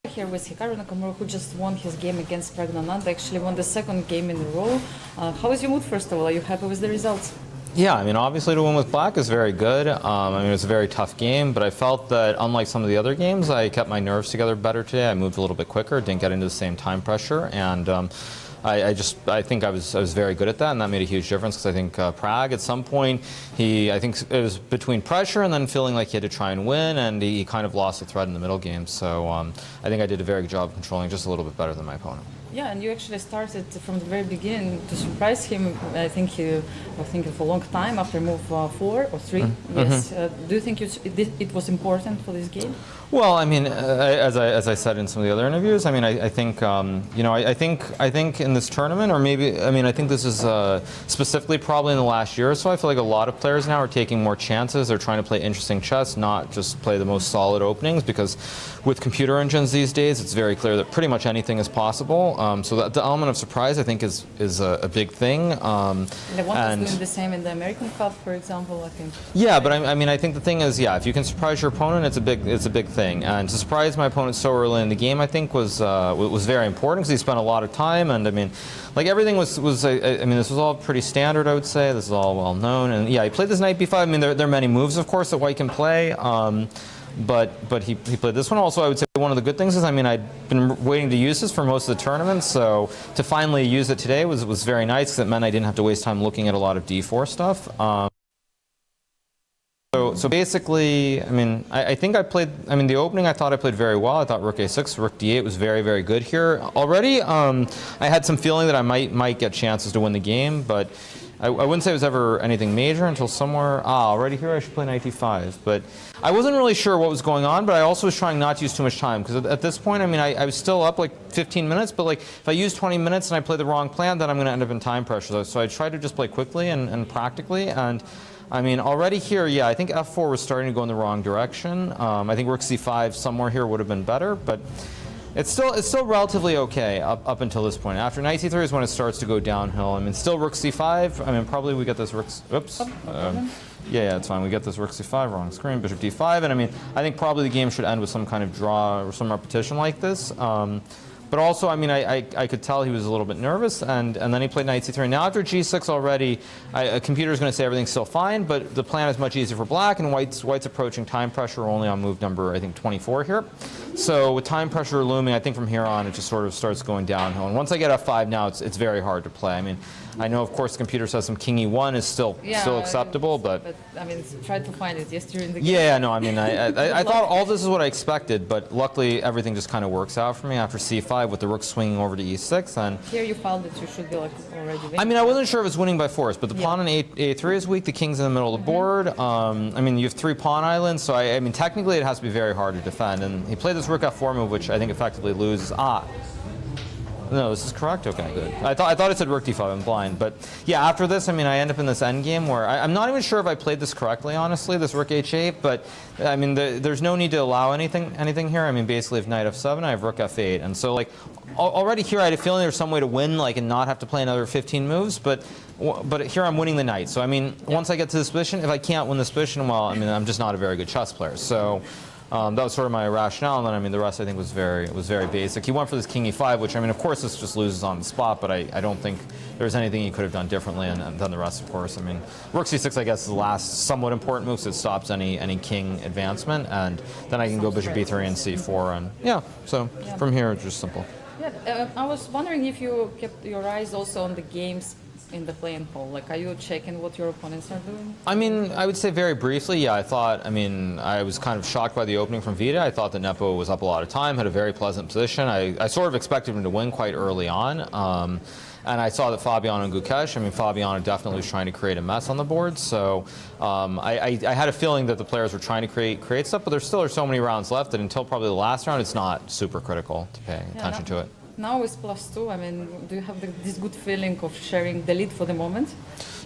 Here with Hikaru Nakamura, who just won his game against Praggnanandhaa, actually won the second game in a row. How is your mood, first of all? Are you happy with the results? Yeah, I mean, obviously to win with black is very good. I mean, it's a very tough game, but I felt that unlike some of the other games, I kept my nerves together better today. I moved a little bit quicker, didn't get into the same time pressure, and I think I was very good at that, and that made a huge difference because I think Pragg at some point, I think it was between pressure and then feeling like he had to try and win, and he kind of lost the thread in the middle game. So I think I did a very good job of controlling just a little bit better than my opponent. Yeah, and you actually started from the very beginning to surprise him. I think for a long time after move 4 or 3. Yes. Do you think it was important for this game? Well, I mean, as I said in some of the other interviews, I mean, I think you know, I think in this tournament, or maybe, I mean, I think this is specifically probably in the last year or so, I feel like a lot of players now are taking more chances. They're trying to play interesting chess, not just play the most solid openings, because with computer engines these days, it's very clear that pretty much anything is possible. So that the element of surprise, I think, is a big thing. Lewandowski's doing the same in the American Cup, for example, I think. Yeah, but I mean, I think the thing is, yeah, if you can surprise your opponent, it's a big thing. And to surprise my opponent so early in the game, I think was very important because he spent a lot of time. And I mean, like everything was I mean, this was all pretty standard, I would say. This is all well known. And yeah, he played this knight b5. I mean, there are many moves, of course, that white can play. But he played this one. Also, I would say one of the good things is, I mean, I'd been waiting to use this for most of the tournament, so to finally use it today was very nice because it meant I didn't have to waste time looking at a lot of d4 stuff. So basically, I mean, I think I played, I mean, the opening I thought I played very well. I thought rook a6, rook d8 was very, very good here. Already, I had some feeling that I might get chances to win the game, but I wouldn't say it was ever anything major until somewhere, already here I should play knight d5. But I wasn't really sure what was going on, but I also was trying not to use too much time, because at this point, I mean, I was still up like 15 minutes, but like if I use 20 minutes and I play the wrong plan, then I'm going to end up in time pressure. So I tried to just play quickly and practically, and I mean, already here, yeah, I think f4 was starting to go in the wrong direction. I think rook c5 somewhere here would have been better, but it's still relatively okay up until this point. After knight c3 is when it starts to go downhill. I mean, still rook c5. I mean, probably we get this rook. Oops. Yeah, it's fine. We get this rook c5, wrong screen, bishop d5, and I mean, I think probably the game should end with some kind of draw or some repetition like this. But also, I mean, I could tell he was a little bit nervous, and then he played knight c3. Now after g6 already, a computer is going to say everything's still fine, but the plan is much easier for black, and white's approaching time pressure only on move number, I think, 24 here. So with time pressure looming, I think from here on it just sort of starts going downhill. And once I get f5 now, it's very hard to play. I mean, I know, of course, the computer says some king e1 is still acceptable, but I mean, tried to find it yesterday in the game. Yeah, no, I mean, I thought all this is what I expected, but luckily everything just kind of works out for me after c5 with the rook swinging over to e6. And here you found that you should be like already winning. I mean, I wasn't sure if it's winning by force, but the pawn on a3 is weak. The king's in the middle of the board. I mean, you have 3 pawn islands, so I mean, technically it has to be very hard to defend. And he played this rook f4 move, which I think effectively loses. No, this is correct? Okay, good. I thought it said rook d5, I'm blind. But yeah, after this, I mean, I end up in this endgame where I'm not even sure if I played this correctly, honestly, this rook h8, but I mean, there's no need to allow anything here. I mean, basically, if knight f7, I have rook f8. And so, like, already here, I had a feeling there's some way to win, like, and not have to play another 15 moves, but here I'm winning the knight. So, I mean, once I get to this position, if I can't win this position, well, I mean, I'm just not a very good chess player. So that was sort of my rationale, and then I mean the rest I think was very basic. He went for this king e5, which I mean of course this just loses on the spot, but I don't think there's anything he could have done differently, and then the rest of course. I mean rook c6 I guess is the last somewhat important move, so it stops any king advancement, and then I can go bishop b3 and c4, and yeah. So from here it's just simple. Yeah, I was wondering if you kept your eyes also on the games in the playing hall. Like, are you checking what your opponents are doing? I mean, I would say very briefly, yeah, I mean, I was kind of shocked by the opening from FIDE. I thought that Nepo was up a lot of time, had a very pleasant position. I sort of expected him to win quite early on. And I saw that Fabiano and Gukesh, I mean, Fabiano definitely was trying to create a mess on the board. So I had a feeling that the players were trying to create stuff, but there still are so many rounds left that until probably the last round, it's not super critical to pay attention to it. Now it's +2. I mean, do you have this good feeling of sharing the lead for the moment?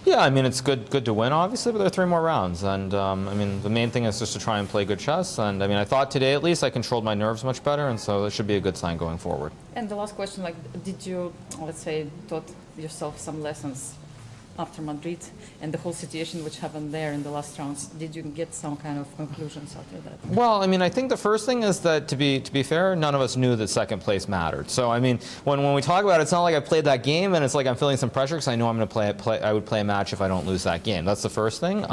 Yeah, I mean, it's good to win, obviously, but there are 3 more rounds. And, I mean, the main thing is just to try and play good chess. And, I mean, I thought today, at least, I controlled my nerves much better, and so that should be a good sign going forward. And the last question, like, did you, let's say, taught yourself some lessons after Madrid and the whole situation which happened there in the last rounds? Did you get some kind of conclusions after that? Well, I mean, I think the first thing is that, to be fair, none of us knew that second place mattered. So, I mean, when we talk about it, it's not like I played that game and it's like I'm feeling some pressure because I know I'm going to I would play a match if I don't lose that game. That's the first thing.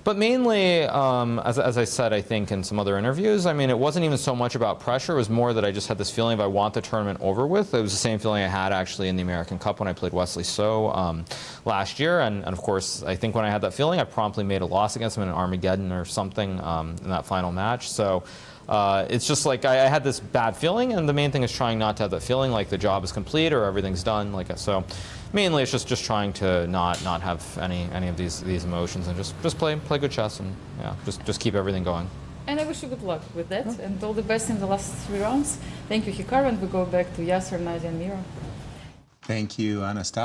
But mainly, as I said, I think in some other interviews, I mean, it wasn't even so much about pressure. It was more that I just had this feeling of I want the tournament over with. It was the same feeling I had actually in the American Cup when I played Wesley So last year. And of course, I think when I had that feeling, I promptly made a loss against him in an Armageddon or something in that final match. So it's just like I had this bad feeling, and the main thing is trying not to have that feeling like the job is complete or everything's done. So mainly it's just trying to not have any of these emotions and just play good chess and yeah, just keep everything going. And I wish you good luck with that and all the best in the last 3 rounds. Thank you, Hikaru, and we go back to Yasser, Nadia, and Mira. Thank you, Anastasiya.